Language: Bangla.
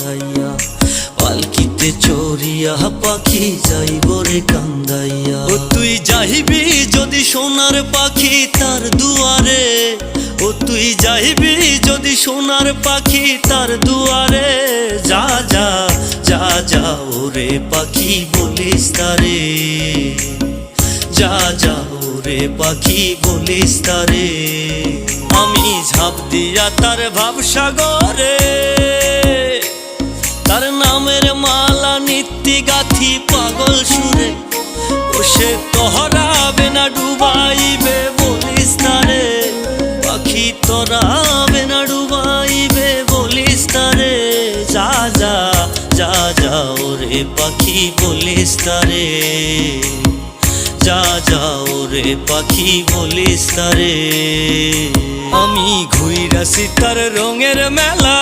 গাইয়া পালকিতে চড়িয়া পাখি যাইব রে কান্দাইয়া। ও তুই যাইবি যদি সোনার পাখি তার দুয়ারে, ও তুই যাইবি যদি সোনার পাখি তার দুয়ারে, যা যা যা যা ওরে পাখি বলিস তারে, যা যা ওরে পাখি বলিস তারে। আমি ঝাঁপ দিয়া তার ভাবসাগরে, তার নামের মালা নিত্যি গাথি পাগল সুরে, ও সে তোহরাবে না ডুবাইবে বলিস তারে, পাখি তোরাবে না ডুবাইবে বলিস তারে, যা যা যা যা ওরে পাখি বলিস তারে, যা যা ওরে পাখি বলিস তারে। আমি ঘুইরাছি তার রঙের মেলা,